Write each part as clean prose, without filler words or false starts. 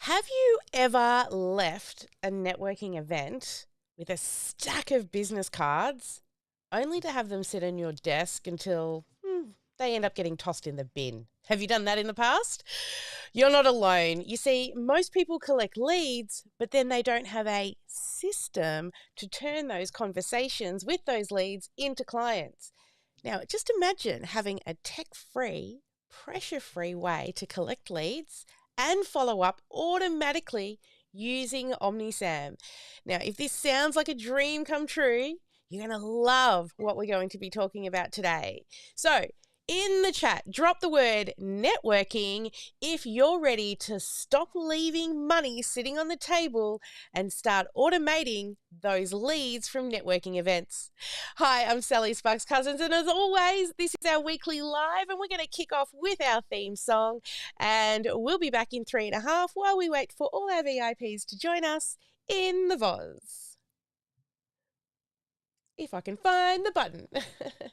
Have you ever left a networking event with a stack of business cards only to have them sit on your desk until they end up getting tossed in the bin? Have you done that in the past? You're not alone. You see, most people collect leads, but then they don't have a system to turn those conversations with those leads into clients. Now, just imagine having a tech-free, pressure-free way to collect leads and follow up automatically using OmniSam. Now, if this sounds like a dream come true, you're going to love what we're going to be talking about today. So, in the chat, drop the word networking if you're ready to stop leaving money sitting on the table and start automating those leads from networking events. Hi, I'm Sally Sparks Cousins, and as always, this is our weekly live, and we're going to kick off with our theme song, and we'll be back in 3.5 while we wait for all our VIPs to join us in the Voz. If I can find the button.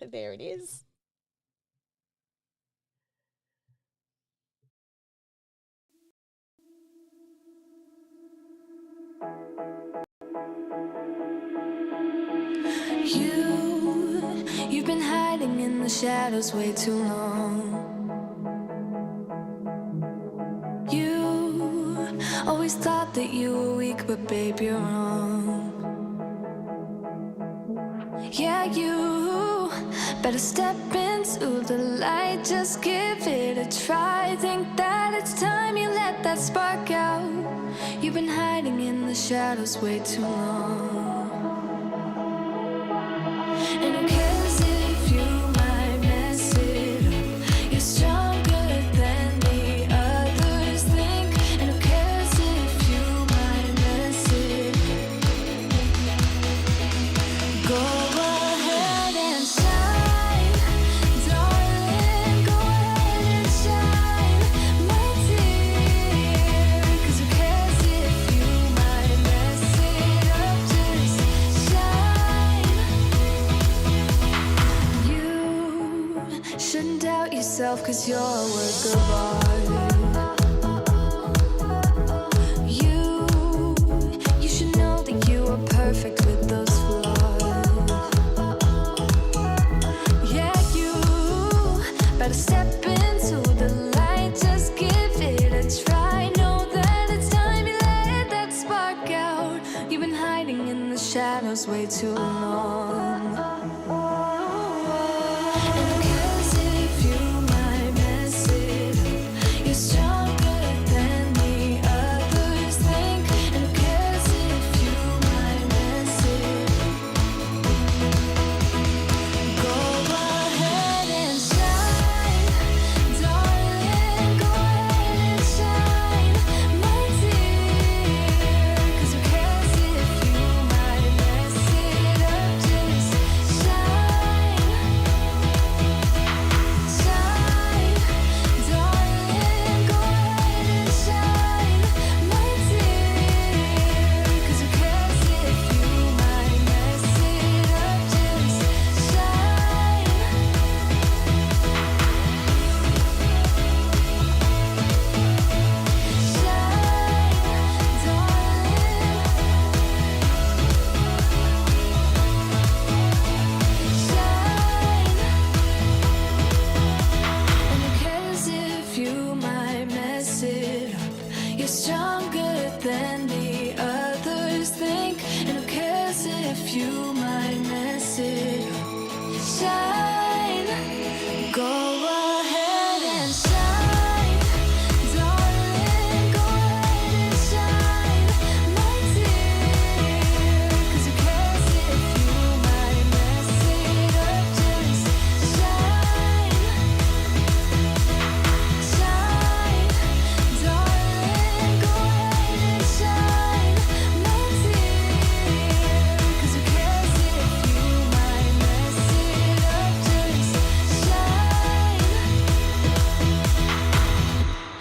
There it is. You've been hiding in the shadows way too long. You always thought that you were weak, but babe, you're wrong. Yeah, you better step into the light, just give it a try. Think that it's time you let that spark out. You've been hiding in the shadows way too long. And who cares if you might mess it up? You're stronger than the others think. And who cares if you might mess it up? Go ahead and shine, darling. Go ahead and shine, my dear. 'Cause who cares if you might mess it up? Just shine. You shouldn't doubt yourself, 'cause you're a work of art. You should know that you are perfect with those flaws. Yeah, you better step into the light, just give it a try. Know that it's time you let that spark out. You've been hiding in the shadows way too long. And who cares if you might mess it up? You're stronger than the others think. And who cares if you might mess it up? Go ahead and shine, darling. Go ahead and shine, my dear. 'Cause who cares if you might mess it up? Just shine, shine, darling. Go ahead and shine, my dear. 'Cause who cares if you might mess it up? Just shine. And who cares if you might mess it up? You're stronger than the others think. And who cares if you might mess it up? Shine. Go ahead and shine, darling. Go ahead and shine, my dear. 'Cause who cares if you might mess it up? Just shine, shine, darling. Go ahead and shine, my dear. 'Cause who cares if you might mess it up? Just shine.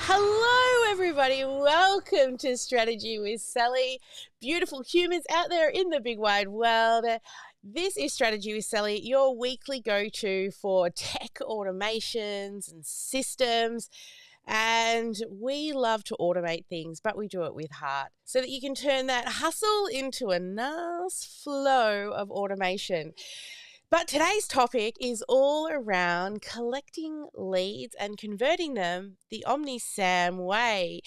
Hello, everybody. Welcome to Strategy with Sally. Beautiful humans out there in the big wide world. This is Strategy with Sally, your weekly go-to for tech automations and systems. And we love to automate things, but we do it with heart so that you can turn that hustle into a nice flow of automation. But today's topic is all around collecting leads and converting them the OmniSam way.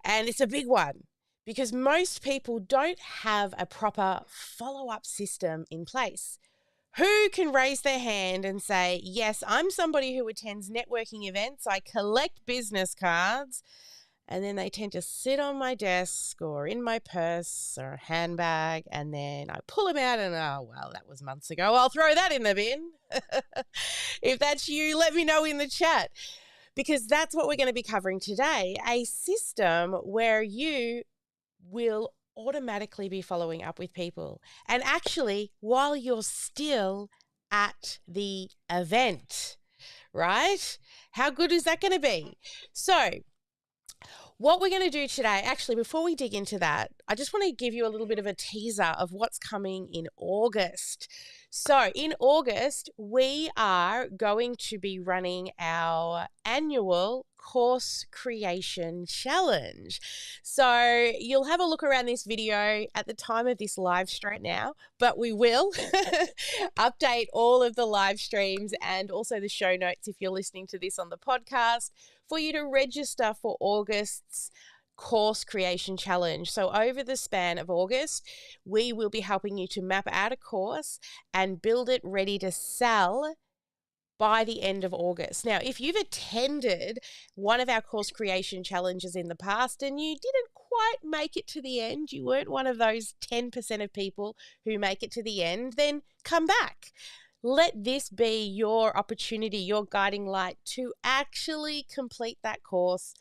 And it's a big one because most people don't have a proper follow-up system in place. Who can raise their hand and say, yes, I'm somebody who attends networking events, I collect business cards, and then they tend to sit on my desk or in my purse or handbag, and then I pull them out and, oh, well, that was months ago. I'll throw that in the bin. If that's you, let me know in the chat, because that's what we're going to be covering today, a system where you will automatically be following up with people. And actually, while you're still at the event, right? How good is that going to be? So, what we're going to do today, actually, before we dig into that, I just want to give you a little bit of a teaser of what's coming in August. So in August, we are going to be running our annual course creation challenge. So you'll have a look around this video at the time of this live stream now, but we will update all of the live streams and also the show notes if you're listening to this on the podcast for you to register for August's course creation challenge. So over the span of August, we will be helping you to map out a course and build it ready to sell by the end of August. Now, if you've attended one of our course creation challenges in the past and you didn't quite make it to the end, you weren't one of those 10% of people who make it to the end, then come back. Let this be your opportunity, your guiding light to actually complete that course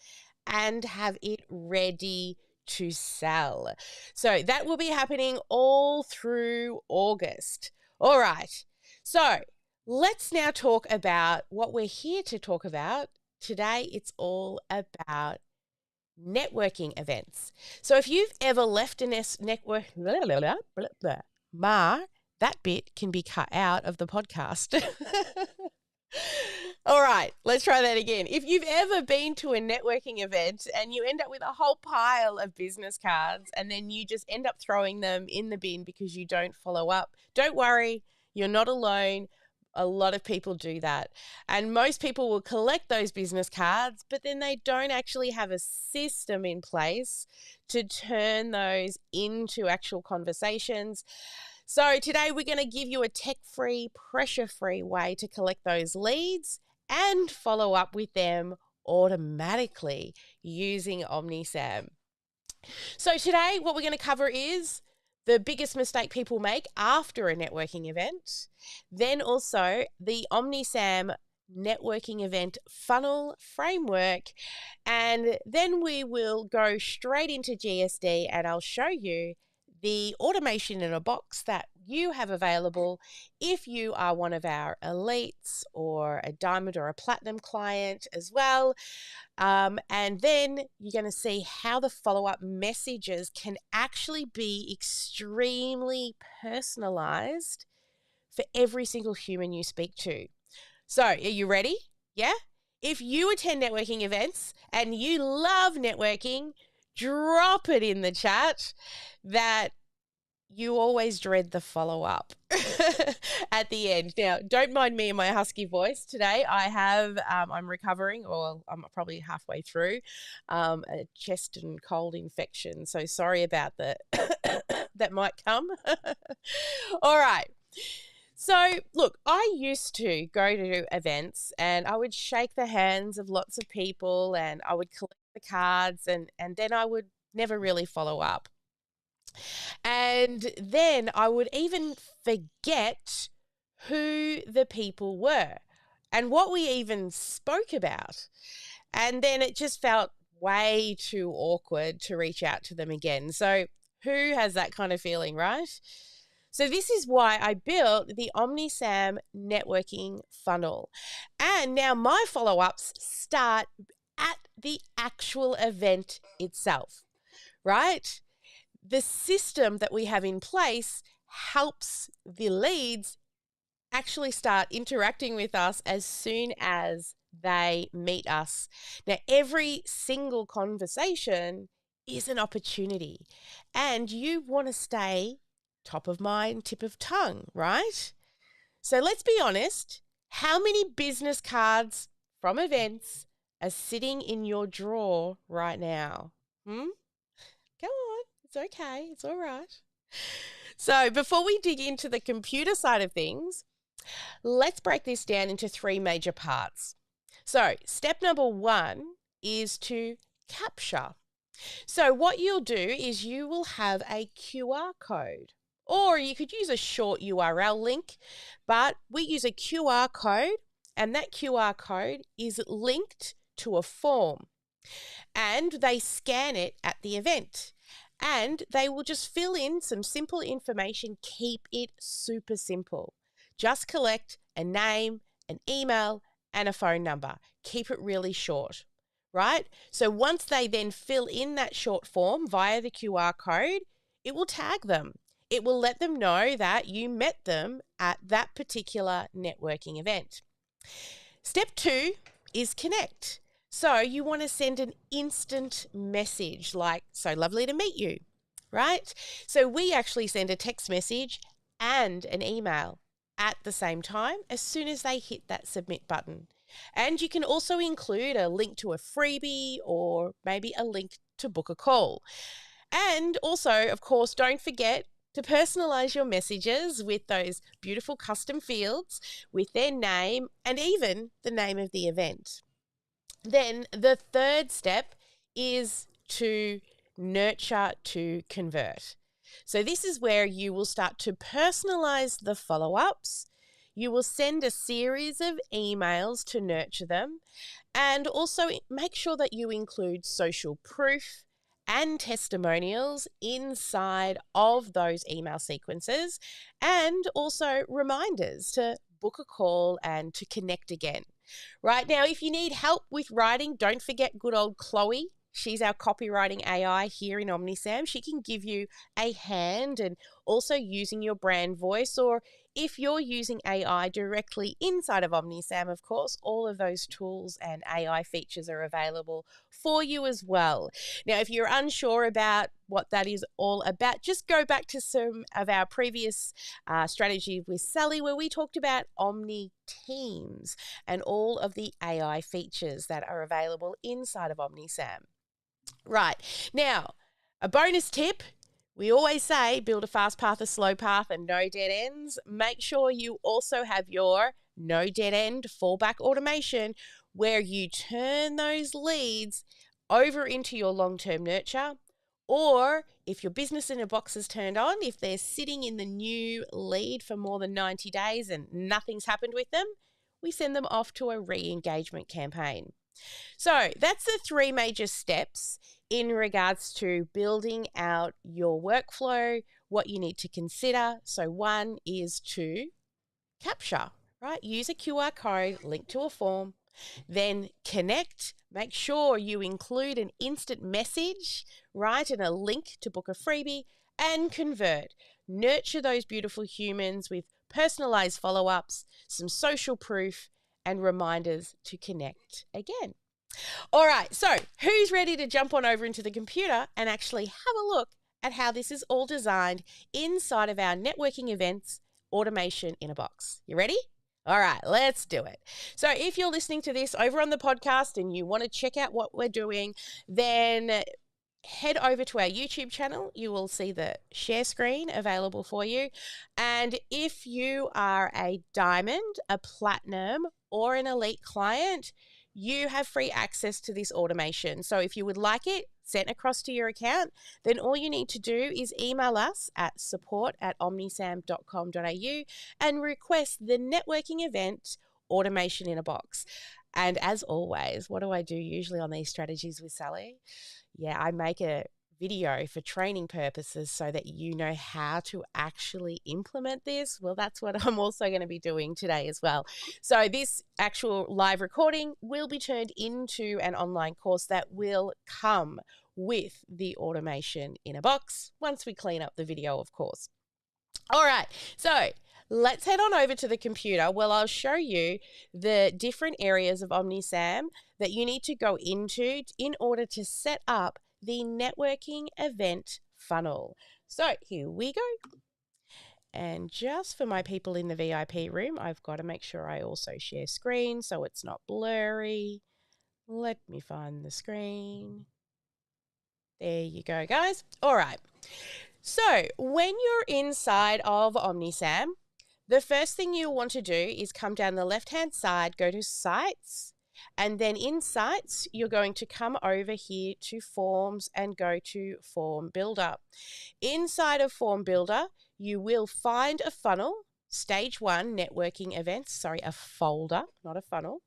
and have it ready to sell. So that will be happening all through August. All right. So let's now talk about what we're here to talk about. Today, it's all about networking events. So if you've ever left a network, that bit can be cut out of the podcast. All right, let's try that again. If you've ever been to a networking event and you end up with a whole pile of business cards and then you just end up throwing them in the bin because you don't follow up, don't worry, you're not alone. A lot of people do that. And most people will collect those business cards, but then they don't actually have a system in place to turn those into actual conversations. So today we're going to give you a tech-free, pressure-free way to collect those leads and follow up with them automatically using OmniSam. So today what we're going to cover is the biggest mistake people make after a networking event, then also the OmniSam networking event funnel framework, and then we will go straight into GSD and I'll show you the automation in a box that you have available if you are one of our elites or a diamond or a platinum client as well. And then you're going to see how the follow-up messages can actually be extremely personalized for every single human you speak to. So are you ready? Yeah? If you attend networking events and you love networking, drop it in the chat that you always dread the follow-up at the end. Now, don't mind me and my husky voice today. I'm recovering, or I'm probably halfway through, a chest and cold infection. So sorry about that. That might come. All right. So, look, I used to go to events and I would shake the hands of lots of people and I would collect the cards and then I would never really follow up. And then I would even forget who the people were and what we even spoke about. And then it just felt way too awkward to reach out to them again. So who has that kind of feeling, right? So this is why I built the OmniSam networking funnel. And now my follow-ups start at the actual event itself, right? The system that we have in place helps the leads actually start interacting with us as soon as they meet us. Now, every single conversation is an opportunity, and you want to stay top of mind, tip of tongue, right? So let's be honest. How many business cards from events are sitting in your drawer right now? Come on. It's okay. It's all right. So before we dig into the computer side of things, let's break this down into 3 major parts. So step number 1 is to capture. So what you'll do is you will have a QR code, or you could use a short URL link, but we use a QR code, and that QR code is linked to a form, and they scan it at the event, and they will just fill in some simple information. Keep it super simple. Just collect a name, an email, and a phone number. Keep it really short, right? So once they then fill in that short form via the QR code, it will tag them. It will let them know that you met them at that particular networking event. Step 2 is connect. So you want to send an instant message like, so lovely to meet you, right? So we actually send a text message and an email at the same time as soon as they hit that submit button. And you can also include a link to a freebie or maybe a link to book a call. And also, of course, don't forget to personalize your messages with those beautiful custom fields with their name and even the name of the event. Then the third step is to nurture to convert. So this is where you will start to personalize the follow-ups. You will send a series of emails to nurture them, and also make sure that you include social proof and testimonials inside of those email sequences, and also reminders to book a call and to connect again. Right now, if you need help with writing, don't forget good old Chloe. She's our copywriting AI here in OmniSam. She can give you a hand, and also using your brand voice, or if you're using AI directly inside of OmniSam, of course, all of those tools and AI features are available for you as well. Now, if you're unsure about what that is all about, just go back to some of our previous strategy with Sally, where we talked about Omni Teams and all of the AI features that are available inside of OmniSam. Right. Now, a bonus tip. We always say build a fast path, a slow path, and no dead ends. Make sure you also have your no dead end fallback automation, where you turn those leads over into your long-term nurture. Or if your business in a box is turned on, if they're sitting in the new lead for more than 90 days and nothing's happened with them, we send them off to a re-engagement campaign. So that's the 3 major steps in regards to building out your workflow, what you need to consider. So 1 is to capture, right? Use a QR code, link to a form, then connect. Make sure you include an instant message, right? And a link to book a freebie, and convert. Nurture those beautiful humans with personalized follow-ups, some social proof, and reminders to connect again. All right, so who's ready to jump on over into the computer and actually have a look at how this is all designed inside of our networking events automation in a box? You ready? All right, let's do it. So if you're listening to this over on the podcast and you want to check out what we're doing, then head over to our YouTube channel. You will see the share screen available for you. And if you are a diamond, a platinum, or an elite client, you have free access to this automation. So if you would like it sent across to your account, then all you need to do is email us at support@omnisam.com.au and request the networking event automation in a box. And as always, what do I do usually on these strategies with Sally? Yeah, I make a video for training purposes so that you know how to actually implement this. Well, that's what I'm also going to be doing today as well. So this actual live recording will be turned into an online course that will come with the automation in a box once we clean up the video, of course. All right, so let's head on over to the computer. Well, I'll show you the different areas of OmniSam that you need to go into in order to set up the networking event funnel. So here we go. And just for my people in the VIP room, I've got to make sure I also share screen so it's not blurry. Let me find the screen. There you go, guys. All right. So when you're inside of OmniSam, the first thing you want to do is come down the left-hand side, go to Sites, and then in Sites, you're going to come over here to Forms and go to Form Builder. Inside of Form Builder, you will find a funnel, Stage 1 Networking Events, sorry, a folder, not a funnel.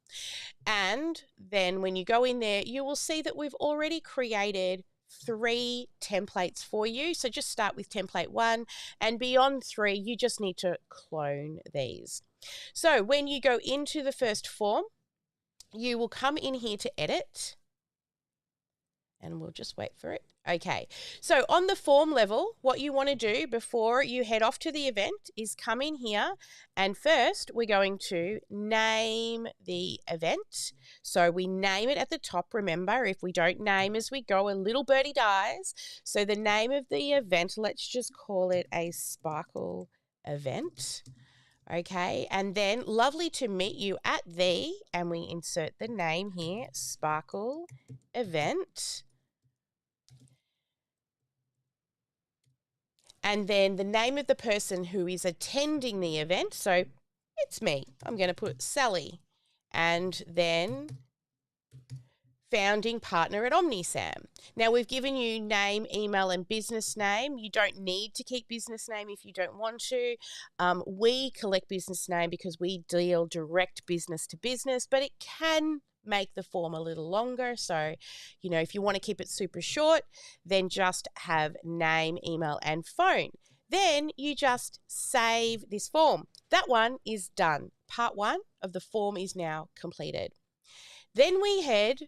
And then when you go in there, you will see that we've already created 3 templates for you. So just start with template 1, and beyond 3, you just need to clone these. So when you go into the first form, you will come in here to edit, and we'll just wait for it. Okay, so on the form level, what you want to do before you head off to the event is come in here, and first we're going to name the event. So we name it at the top. Remember, if we don't name as we go, a little birdie dies. So the name of the event, let's just call it a Sparkle event. Okay, and then lovely to meet you at the, and we insert the name here, Sparkle event. And then the name of the person who is attending the event. So it's me. I'm going to put Sally. And then founding partner at OmniSam. Now, we've given you name, email, and business name. You don't need to keep business name if you don't want to. We collect business name because we deal direct business to business, but it can make the form a little longer. So, you know, if you want to keep it super short, then just have name, email, and phone. Then you just save this form. That one is done. Part 1 of the form is now completed. Then we head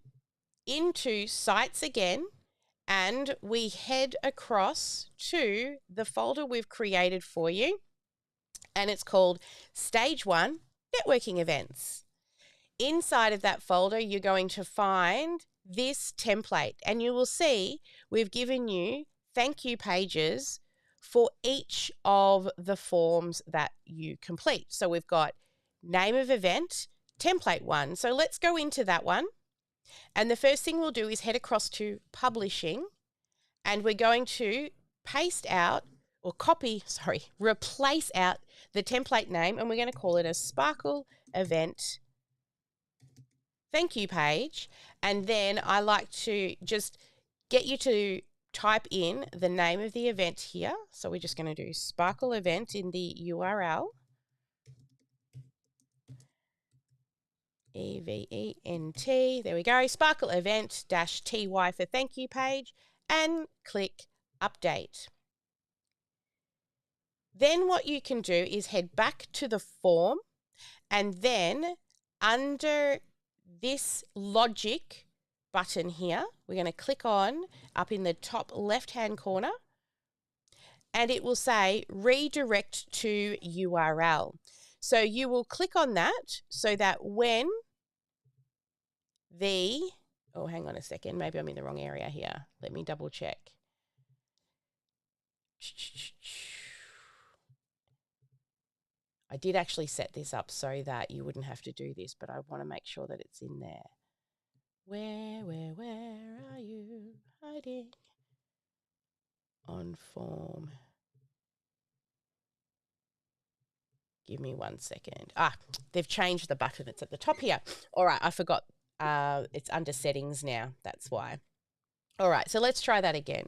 into Sites again, and we head across to the folder we've created for you, and it's called Stage 1 Networking Events. Inside of that folder, you're going to find this template, and you will see we've given you thank you pages for each of the forms that you complete. So we've got name of event, template 1. So let's go into that one. And the first thing we'll do is head across to publishing, and we're going to paste out or replace out the template name, and we're going to call it a Sparkle event thank you page. And then I like to just get you to type in the name of the event here. So we're just going to do Sparkle event in the URL. EVENT, there we go, Sparkle event -TY for thank you page, and click update. Then what you can do is head back to the form, and then under this logic button here, we're going to click on up in the top left hand corner, and it will say redirect to URL. So you will click on that so that when oh, hang on a second, maybe I'm in the wrong area here. Let me double check. I did actually set this up so that you wouldn't have to do this, but I want to make sure that it's in there. Where are you hiding? On form. Give me 1 second. They've changed the button. It's at the top here. All right, I forgot. It's under settings now. That's why. All right, so let's try that again.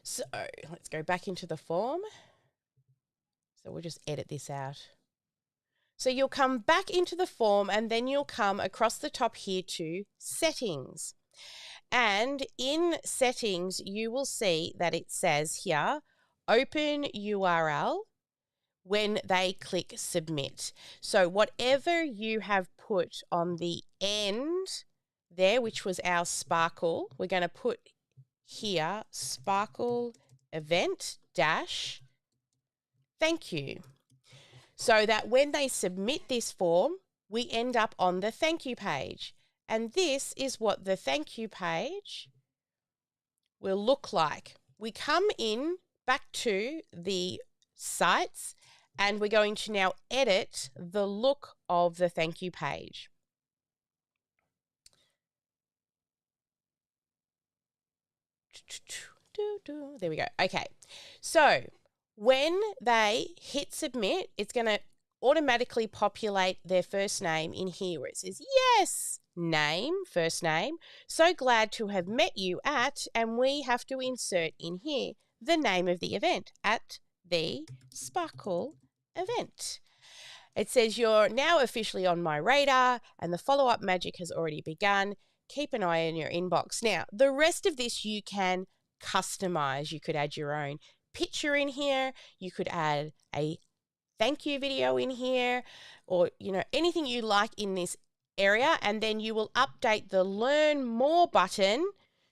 So let's go back into the form. So we'll just edit this out. So you'll come back into the form, and then you'll come across the top here to settings. And in settings, you will see that it says here, open URL when they click submit. So whatever you have put on the end there, which was our Sparkle, we're going to put here Sparkle event thank you, so that when they submit this form, we end up on the thank you page. And this is what the thank you page will look like. We come in back to the sites and we're going to now edit the look of the thank you page. There we go. Okay. So when they hit submit, it's going to automatically populate their first name in here where it says, yes, name, first name. So glad to have met you at, and we have to insert in here the name of the event, at the Sparkle event. It says you're now officially on my radar and the follow-up magic has already begun. Keep an eye on your inbox. Now, the rest of this you can customize. You could add your own picture in here. You could add a thank you video in here, or, you know, anything you like in this area. And then you will update the learn more button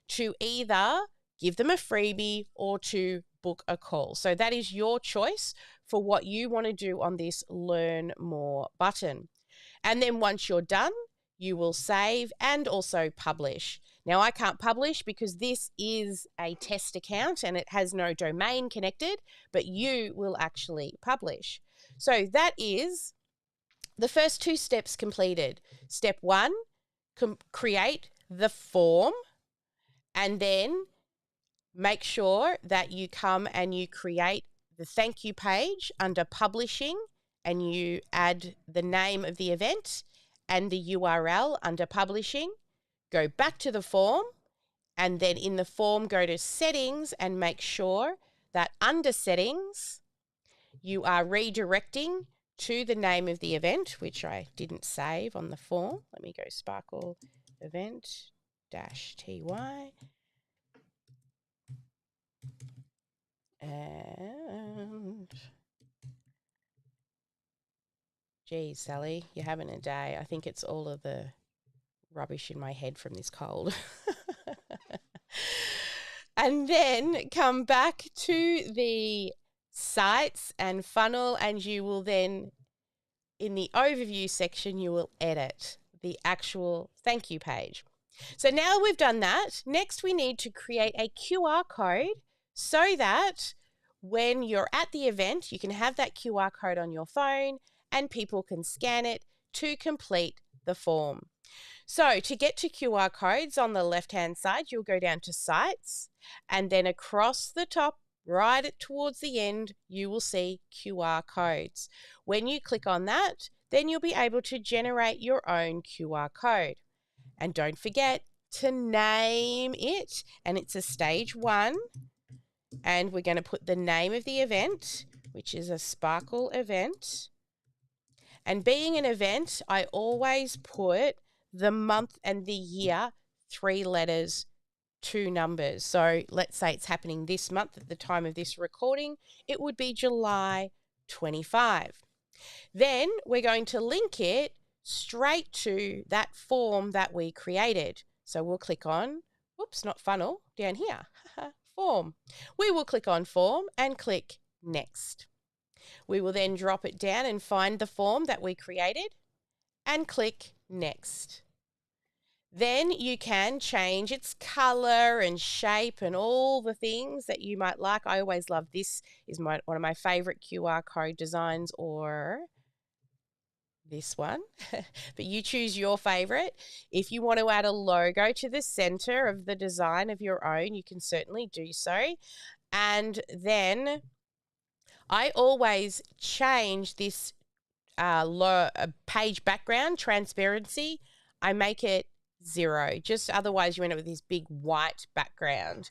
to either give them a freebie or to book a call. So that is your choice for what you want to do on this learn more button. And then once you're done, you will save and also publish. Now, I can't publish because this is a test account and it has no domain connected, but you will actually publish. So that is the first two steps completed. Step one, create the form, and then make sure that you come and you create the thank you page under publishing, and you add the name of the event and the URL under publishing. Go back to the form, and then in the form go to settings and make sure that under settings you are redirecting to the name of the event, which I didn't save on the form. Let me go Sparkle event -ty. And geez, Sally, you're having a day. I think it's all of the rubbish in my head from this cold. And then come back to the sites and funnel, and you will then, in the overview section, you will edit the actual thank you page. So now we've done that, next we need to create a QR code so that when you're at the event, you can have that QR code on your phone and people can scan it to complete the form. So to get to QR codes, on the left-hand side, you'll go down to sites, and then across the top, right towards the end, you will see QR codes. When you click on that, then you'll be able to generate your own QR code. And don't forget to name it, and it's a stage 1. And we're going to put the name of the event, which is a Sparkle event. And being an event, I always put the month and the year, 3 letters, 2 numbers. So let's say it's happening this month at the time of this recording. It would be July 25. Then we're going to link it straight to that form that we created. So we'll click on, whoops, not funnel, down here, form. We will click on form and click next. We will then drop it down and find the form that we created and click next. Then you can change its color and shape and all the things that you might like. I always love this, is one of my favorite QR code designs, or this one, but you choose your favorite. If you want to add a logo to the center of the design of your own, you can certainly do so. And then I always change this page background transparency. I make it 0, just otherwise you end up with this big white background.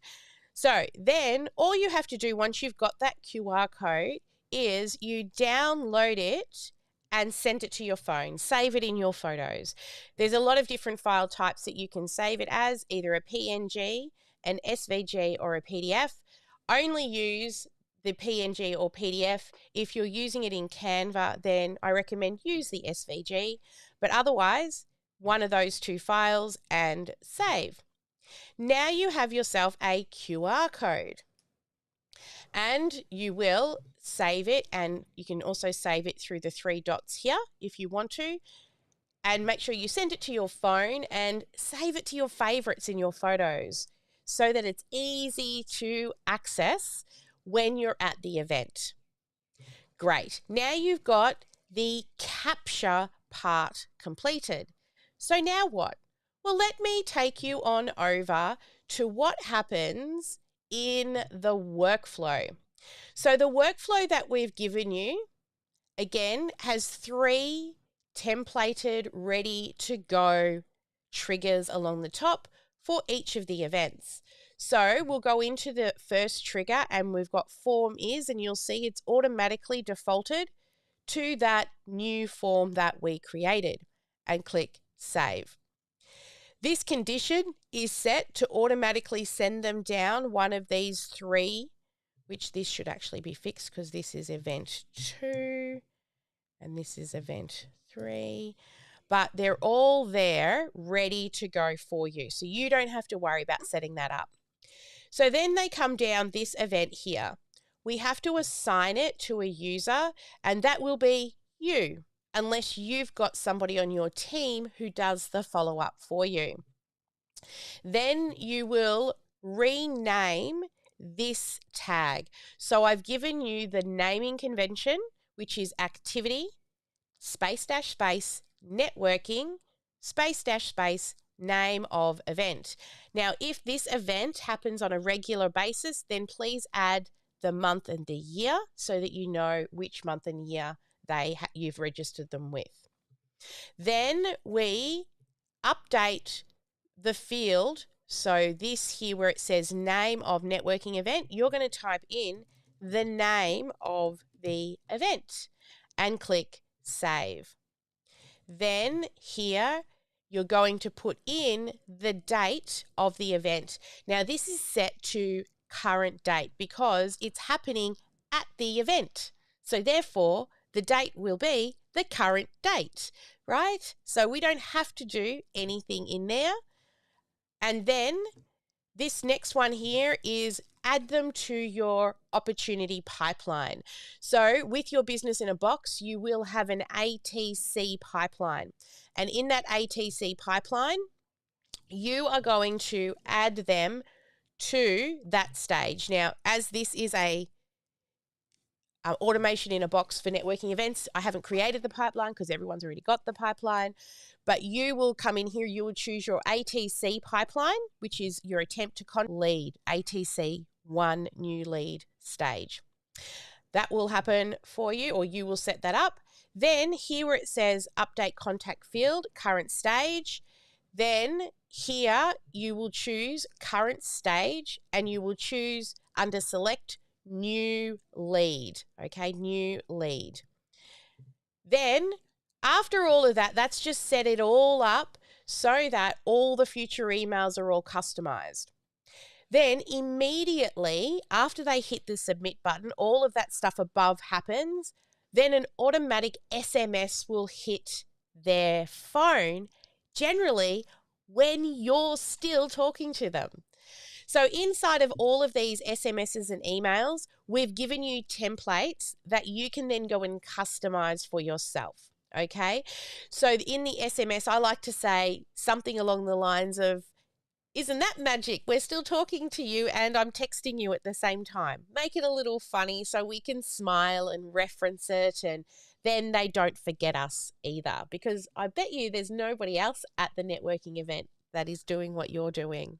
So then all you have to do once you've got that QR code is you download it and send it to your phone. Save it in your photos. There's a lot of different file types that you can save it as, either a PNG, an SVG, or a PDF. Only use the PNG or PDF. If you're using it in Canva, then I recommend use the SVG, but otherwise, one of those 2 files and save. Now you have yourself a QR code. And you will save it, and you can also save it through the 3 dots here if you want to. And make sure you send it to your phone and save it to your favorites in your photos so that it's easy to access when you're at the event. Great. Now you've got the capture part completed. So now what? Well, let me take you on over to what happens in the workflow. So the workflow that we've given you, again, has 3 templated, ready to go triggers along the top for each of the events. So we'll go into the first trigger, and we've got form is, and you'll see it's automatically defaulted to that new form that we created, and click save. This condition is set to automatically send them down one of these 3, which this should actually be fixed because this is event 2 and this is event 3. But they're all there ready to go for you. So you don't have to worry about setting that up. So then they come down this event here. We have to assign it to a user, and that will be you, unless you've got somebody on your team who does the follow-up for you. Then you will rename this tag. So I've given you the naming convention, which is activity, space, networking, space, name of event. Now, if this event happens on a regular basis, then please add the month and the year so that you know which month and year you've registered them with. Then we update the field. So this here where it says name of networking event, you're going to type in the name of the event and click save. Then here you're going to put in the date of the event. Now this is set to current date because it's happening at the event. So therefore the date will be the current date, right? So we don't have to do anything in there. And then this next one here is add them to your opportunity pipeline. So with your business in a box, you will have an ATC pipeline. And in that ATC pipeline, you are going to add them to that stage. Now, as this is a automation in a box for networking events, I haven't created the pipeline because everyone's already got the pipeline. But you will come in here, you will choose your ATC pipeline, which is your attempt to lead, ATC 1 new lead stage. That will happen for you, or you will set that up. Then here where it says update contact field, current stage, then here you will choose current stage and you will choose under select new lead, okay, new lead. Then after all of that, that's just set it all up so that all the future emails are all customized. Then immediately after they hit the submit button, all of that stuff above happens. Then an automatic SMS will hit their phone, generally when you're still talking to them. So inside of all of these SMSs and emails, we've given you templates that you can then go and customize for yourself. Okay, so in the SMS, I like to say something along the lines of, isn't that magic? We're still talking to you and I'm texting you at the same time. Make it a little funny so we can smile and reference it, and then they don't forget us either, because I bet you there's nobody else at the networking event that is doing what you're doing.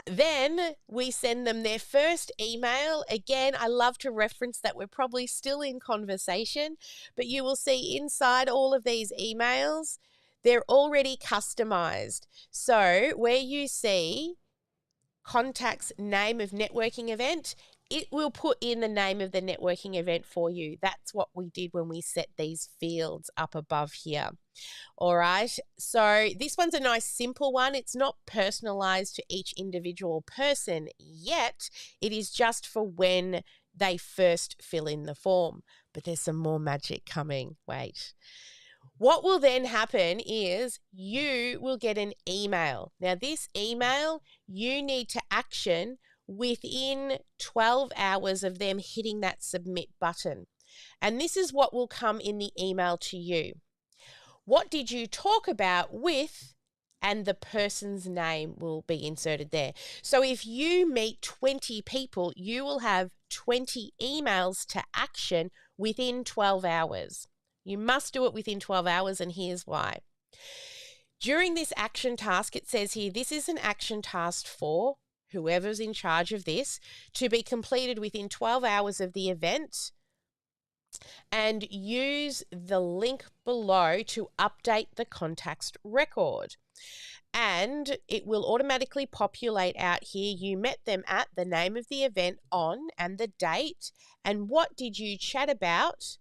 Then we send them their first email. Again, I love to reference that we're probably still in conversation, but you will see inside all of these emails, they're already customized. So where you see contact's name of networking event, it will put in the name of the networking event for you. That's what we did when we set these fields up above here. All right, so this one's a nice simple one. It's not personalized to each individual person yet. It is just for when they first fill in the form, but there's some more magic coming. Wait. What will then happen is you will get an email. Now, this email you need to action within 12 hours of them hitting that submit button. And this is what will come in the email to you. What did you talk about with, and the person's name will be inserted there. So if you meet 20 people, you will have 20 emails to action within 12 hours. You must do it within 12 hours, and here's why. During this action task, it says here, this is an action task for whoever's in charge of this to be completed within 12 hours of the event, and use the link below to update the contacts record. And it will automatically populate out here. You met them at, the name of the event on, and the date, and what did you chat about.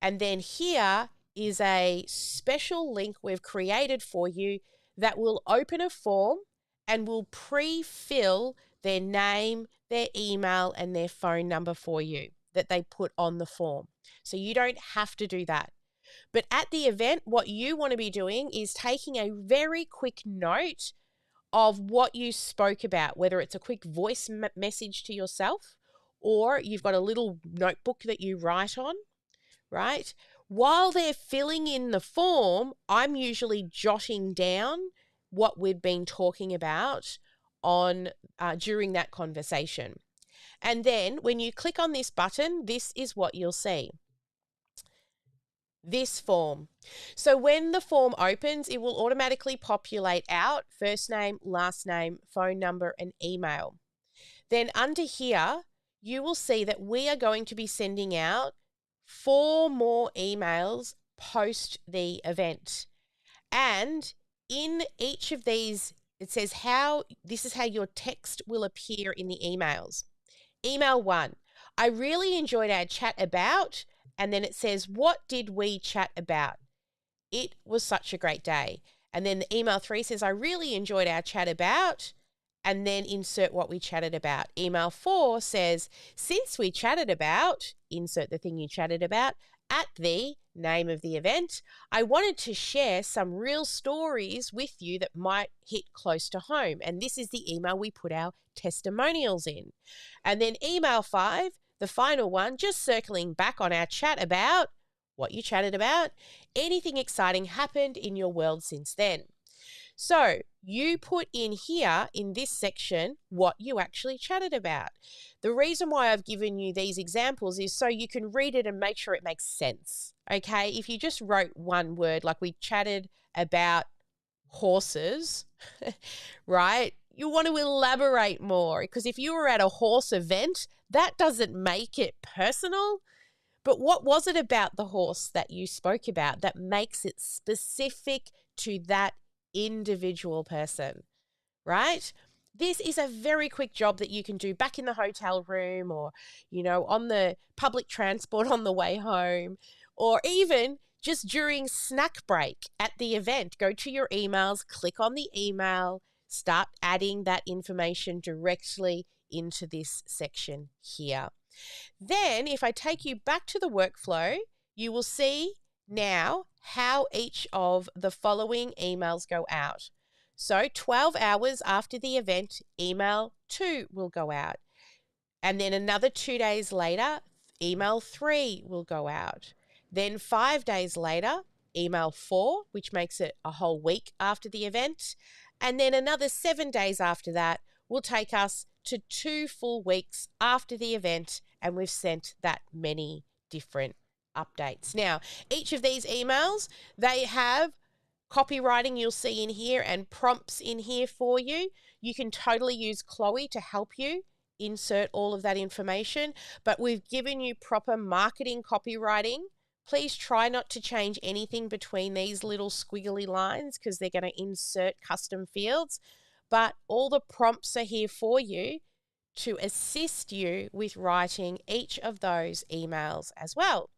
And then here is a special link we've created for you that will open a form and will pre-fill their name, their email, and their phone number for you that they put on the form. So you don't have to do that. But at the event, what you want to be doing is taking a very quick note of what you spoke about, whether it's a quick voice message to yourself or you've got a little notebook that you write on, right? While they're filling in the form, I'm usually jotting down what we've been talking about on during that conversation. And then when you click on this button, this is what you'll see. This form. So when the form opens, it will automatically populate out first name, last name, phone number, and email. Then under here, you will see that we are going to be sending out 4 more emails post the event. And in each of these, it says this is how your text will appear in the emails. Email 1, I really enjoyed our chat about, and then it says, what did we chat about? It was such a great day. And then the email 3 says, I really enjoyed our chat about, and then insert what we chatted about. Email 4 says, since we chatted about, insert the thing you chatted about, at the name of the event, I wanted to share some real stories with you that might hit close to home. And this is the email we put our testimonials in. And then email 5, the final one, just circling back on our chat about what you chatted about. Anything exciting happened in your world since then? So you put in here in this section what you actually chatted about. The reason why I've given you these examples is so you can read it and make sure it makes sense. Okay, if you just wrote one word, like we chatted about horses, right? You want to elaborate more, because if you were at a horse event, that doesn't make it personal. But what was it about the horse that you spoke about that makes it specific to that individual person, right? This is a very quick job that you can do back in the hotel room, or, on the public transport on the way home, or even just during snack break at the event. Go to your emails, click on the email, start adding that information directly into this section here. Then if I take you back to the workflow, you will see now how each of the following emails go out. So 12 hours after the event, email 2 will go out. And then another 2 days later, email 3 will go out. Then 5 days later, email 4, which makes it a whole week after the event. And then another 7 days after that will take us to 2 full weeks after the event, and we've sent that many different updates. Now, each of these emails, they have copywriting you'll see in here and prompts in here for you. You can totally use Chloe to help you insert all of that information, but we've given you proper marketing copywriting. Please try not to change anything between these little squiggly lines, because they're going to insert custom fields. But all the prompts are here for you to assist you with writing each of those emails as well.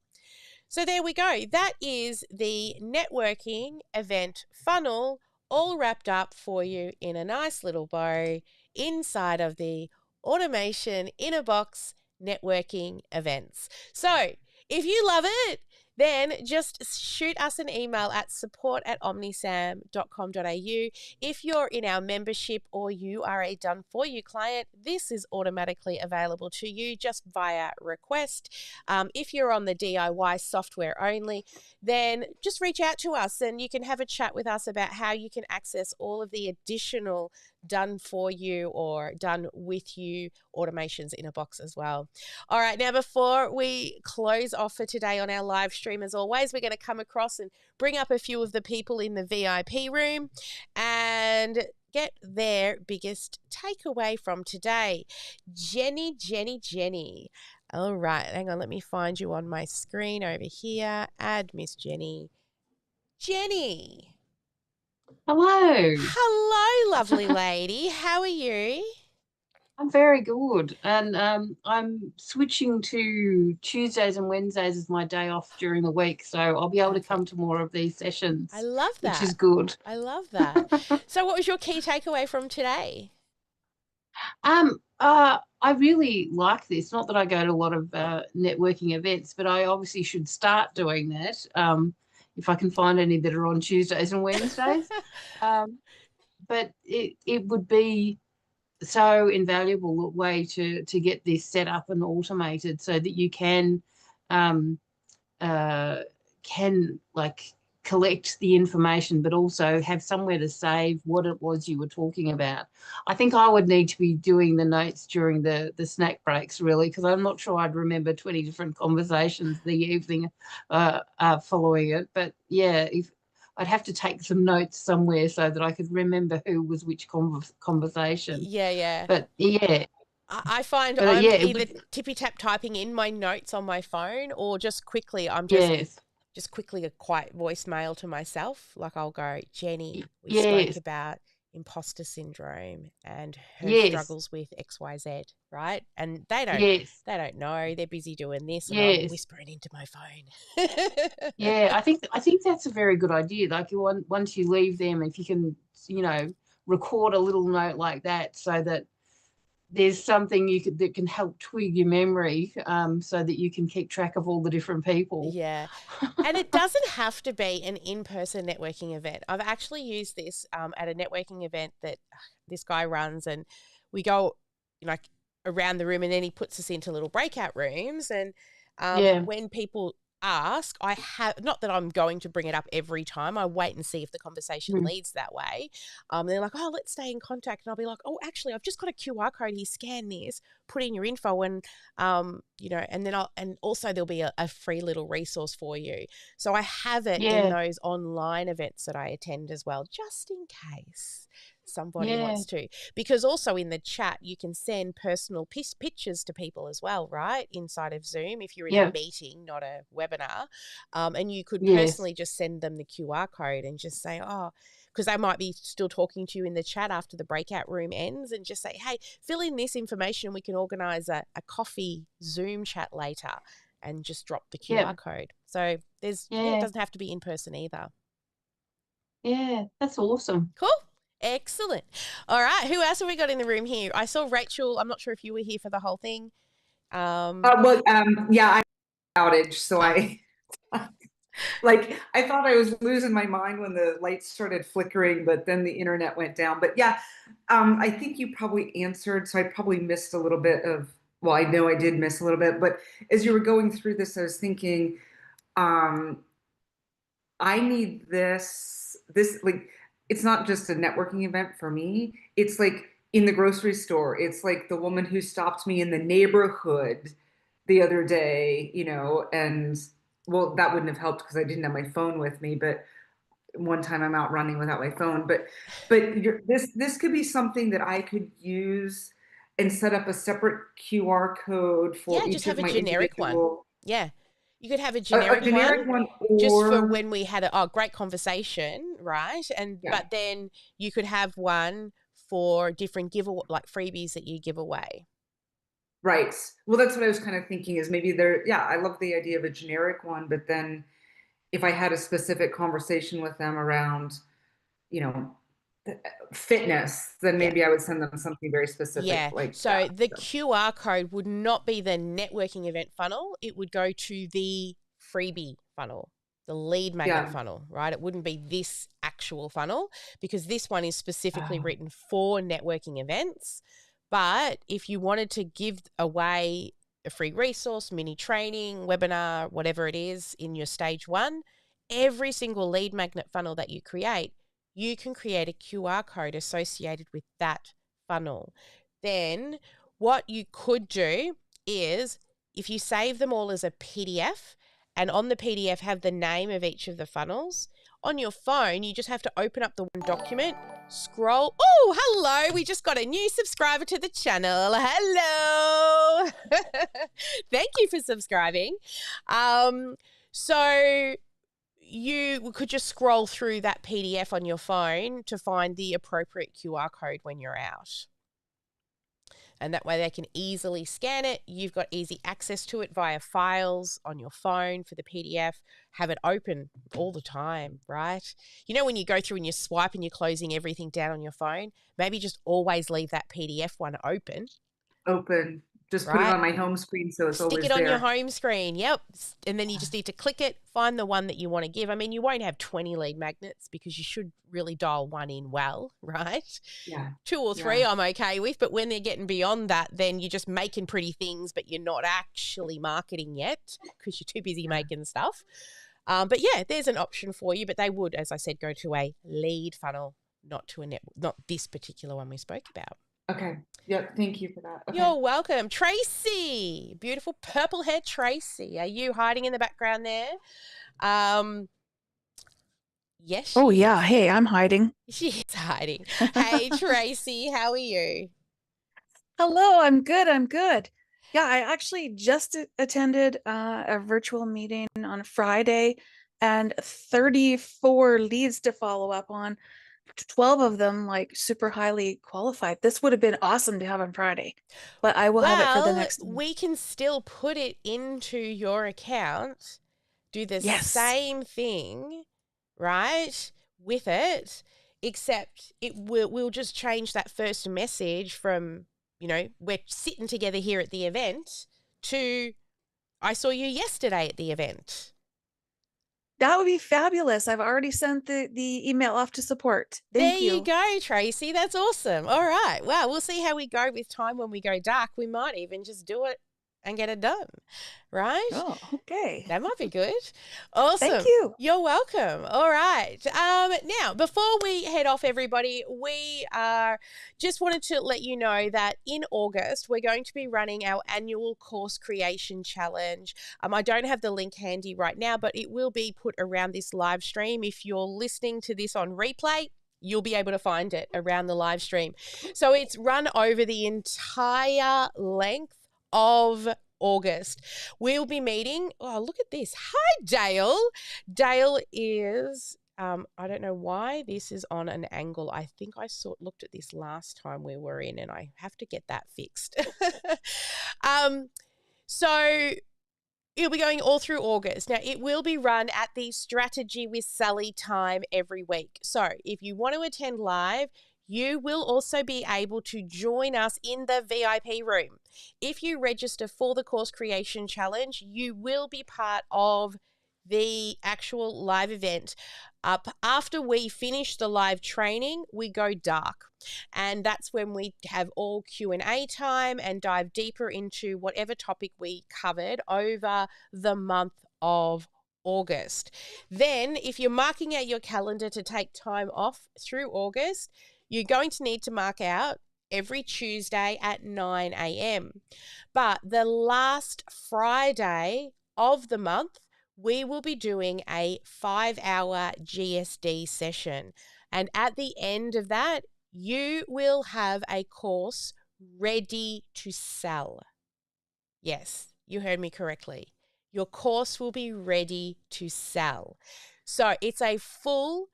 So there we go. That is the networking event funnel all wrapped up for you in a nice little bow inside of the Automation Inner Box networking events. So if you love it, then just shoot us an email at support@omnisam.com.au. If you're in our membership or you are a done-for-you client, this is automatically available to you just via request. If you're on the DIY software only, then just reach out to us and you can have a chat with us about how you can access all of the additional done for you or done with you automations in a box as well. All right, now before we close off for today on our live stream, as always, we're going to come across and bring up a few of the people in the VIP room and get their biggest takeaway from today. Jenny. All right, hang on, let me find you on my screen over here. Add Miss Jenny. Jenny. Hello. Hello, lovely lady. How are you? I'm very good. And I'm switching to Tuesdays and Wednesdays as my day off during the week. So I'll be able to come to more of these sessions. I love that. Which is good. I love that. So what was your key takeaway from today? I really like this. Not that I go to a lot of networking events, but I obviously should start doing that. If I can find any that are on Tuesdays and Wednesdays. But it would be so invaluable way to get this set up and automated so that you can like collect the information, but also have somewhere to save what it was you were talking about. I think I would need to be doing the notes during the snack breaks, really, because I'm not sure I'd remember 20 different conversations the evening following it. But yeah, if I'd have to take some notes somewhere so that I could remember who was which conversation. Yeah. But yeah. I find I'm either tippy-tap typing in my notes on my phone or just quickly just quickly a quiet voicemail to myself. Like I'll go, Jenny, we spoke about imposter syndrome and her struggles with XYZ, right? And they don't know. They're busy doing this and I'm whispering into my phone. I think that's a very good idea. Like once you leave them, if you can, record a little note like that so that there's something that can help twig your memory so that you can keep track of all the different people. Yeah. And it doesn't have to be an in-person networking event. I've actually used this at a networking event that this guy runs, and we go around the room and then he puts us into little breakout rooms. And when people ask, I have, not that I'm going to bring it up every time, I wait and see if the conversation leads that way. They're like, oh, let's stay in contact. And I'll be like, oh, actually, I've just got a QR code here, scan this, put in your info and, and then and also there'll be a free little resource for you. So I have it in those online events that I attend as well, just in case somebody wants to, because also in the chat you can send personal pictures to people as well, right, inside of Zoom if you're in a meeting, not a webinar, and you could personally just send them the QR code and just say, oh, because they might be still talking to you in the chat after the breakout room ends, and just say, hey, fill in this information and we can organize a coffee Zoom chat later, and just drop the QR code. So there's it doesn't have to be in person either. Yeah, that's awesome. Cool. Excellent. All right. Who else have we got in the room here? I saw Rachel. I'm not sure if you were here for the whole thing. I'm outage, so I thought I was losing my mind when the lights started flickering, but then the internet went down. But I think you probably answered, so I probably missed a little bit of, well, I know I did miss a little bit, but as you were going through this, I was thinking, I need this, like, it's not just a networking event for me. It's like in the grocery store. It's like the woman who stopped me in the neighborhood the other day, and well, that wouldn't have helped because I didn't have my phone with me, but one time I'm out running without my phone. But this could be something that I could use and set up a separate QR code for each just have of my a generic individual... one. Yeah. You could have a generic one just for when we had a great conversation, right? And but then you could have one for different freebies that you give away. Right. Well, that's what I was kind of thinking is maybe I love the idea of a generic one, but then if I had a specific conversation with them around, fitness, then maybe I would send them something very specific. Yeah. So the QR code would not be the networking event funnel. It would go to the freebie funnel, the lead magnet funnel, right? It wouldn't be this actual funnel because this one is specifically written for networking events. But if you wanted to give away a free resource, mini training, webinar, whatever it is in your stage one, every single lead magnet funnel that you create, you can create a QR code associated with that funnel. Then what you could do is if you save them all as a PDF and on the PDF have the name of each of the funnels, on your phone, you just have to open up the one document, scroll. Oh, hello. We just got a new subscriber to the channel. Hello. Thank you for subscribing. So you could just scroll through that PDF on your phone to find the appropriate QR code when you're out. And that way they can easily scan it. You've got easy access to it via files on your phone for the PDF. Have it open all the time, right? You know when you go through and you swipe and you're closing everything down on your phone? Maybe just always leave that PDF one open. Just put it on my home screen so it's always there. Stick it on your home screen, yep. And then you just need to click it, find the one that you want to give. I mean, you won't have 20 lead magnets because you should really dial one in well, right? Yeah. 2 or 3 I'm okay with, but when they're getting beyond that, then you're just making pretty things, but you're not actually marketing yet because you're too busy making stuff. But yeah, there's an option for you, but they would, as I said, go to a lead funnel, not this particular one we spoke about. Okay. Yep. Thank you for that. Okay. You're welcome. Tracy, beautiful purple hair Tracy. Are you hiding in the background there? Yes. Oh, yeah. Hey, I'm hiding. She is hiding. Hey, Tracy, how are you? Hello, I'm good. I'm good. Yeah, I actually just attended a virtual meeting on Friday and 34 leads to follow up on. 12 of them like super highly qualified. This would have been awesome to have on Friday, but I will have it for the next one. We can still put it into your account, do the same thing, right, with it, except we'll just change that first message from, we're sitting together here at the event to I saw you yesterday at the event. That would be fabulous. I've already sent the email off to support. Thank you. There you go, Tracy. That's awesome. All right. Wow. We'll see how we go with time when we go dark. We might even just do it and get it done, right? Oh, okay. That might be good. Awesome. Thank you. You're welcome. All right. Now, before we head off, everybody, we just wanted to let you know that in August, we're going to be running our annual course creation challenge. I don't have the link handy right now, but it will be put around this live stream. If you're listening to this on replay, you'll be able to find it around the live stream. So it's run over the entire length of August. We'll be meeting. Oh, look at this. Hi, Dale. Dale is, I don't know why this is on an angle. I think I looked at this last time we were in and I have to get that fixed. So it'll be going all through August. Now, it will be run at the Strategy with Sally time every week. So if you want to attend live, you will also be able to join us in the VIP room. If you register for the Course Creation Challenge, you will be part of the actual live event. After we finish the live training, we go dark. And that's when we have all Q&A time and dive deeper into whatever topic we covered over the month of August. Then, if you're marking out your calendar to take time off through August, you're going to need to mark out every Tuesday at 9 a.m. But the last Friday of the month, we will be doing a 5-hour GSD session. And at the end of that, you will have a course ready to sell. Yes, you heard me correctly. Your course will be ready to sell. So it's a full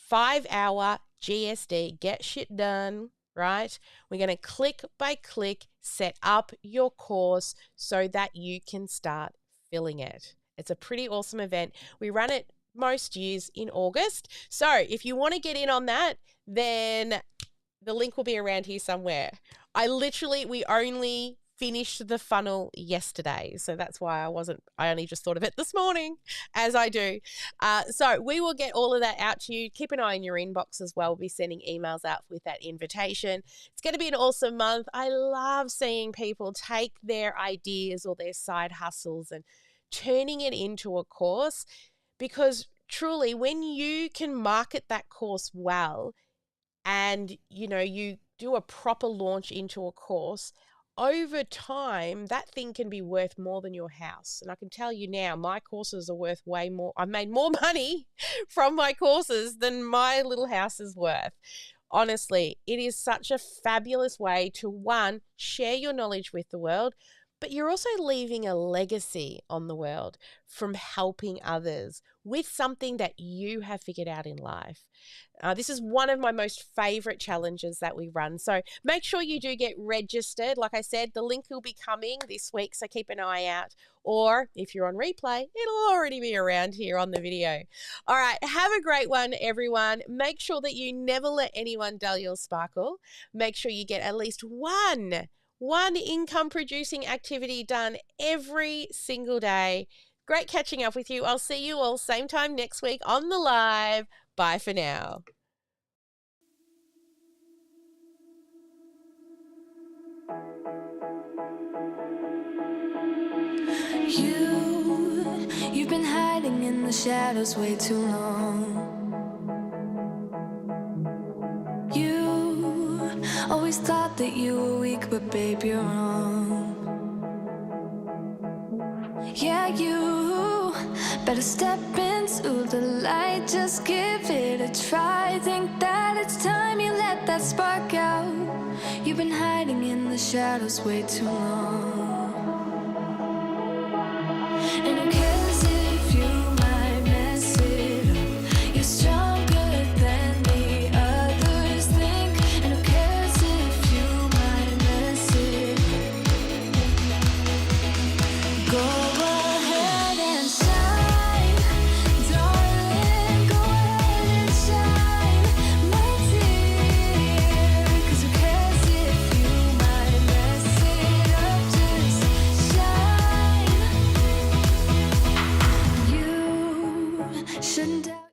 5-hour GSD, get shit done, right? We're going to click by click set up your course so that you can start filling it. It's a pretty awesome event. We run it most years in August. So if you want to get in on that, then the link will be around here somewhere. We only finished the funnel yesterday. So that's why I only just thought of it this morning, as I do. So we will get all of that out to you. Keep an eye on your inbox as well. We'll be sending emails out with that invitation. It's going to be an awesome month. I love seeing people take their ideas or their side hustles and turning it into a course, because truly when you can market that course well and, you do a proper launch into a course, over time, that thing can be worth more than your house. And I can tell you now, my courses are worth way more. I've made more money from my courses than my little house is worth. Honestly, it is such a fabulous way to, one, share your knowledge with the world, but you're also leaving a legacy on the world from helping others with something that you have figured out in life. This is one of my most favorite challenges that we run. So make sure you do get registered. Like I said, the link will be coming this week, so keep an eye out. Or if you're on replay, it'll already be around here on the video. All right, have a great one, everyone. Make sure that you never let anyone dull your sparkle. Make sure you get at least one income producing activity done every single day. Great catching up with you. I'll see you all same time next week on the live. Bye for now. You've been hiding in the shadows way too long. You always thought that you were weak, but babe, you're wrong. Yeah, you better step into the light, just give it a try. Think that it's time you let that spark out. You've been hiding in the shadows way too long. And who cares if you might mess it up? You're stronger than the others think. And who cares if you might mess it up? Go ahead and shine, darling. Go ahead and shine, my dear. 'Cause who cares if you might mess it up? Just shine. You shouldn't doubt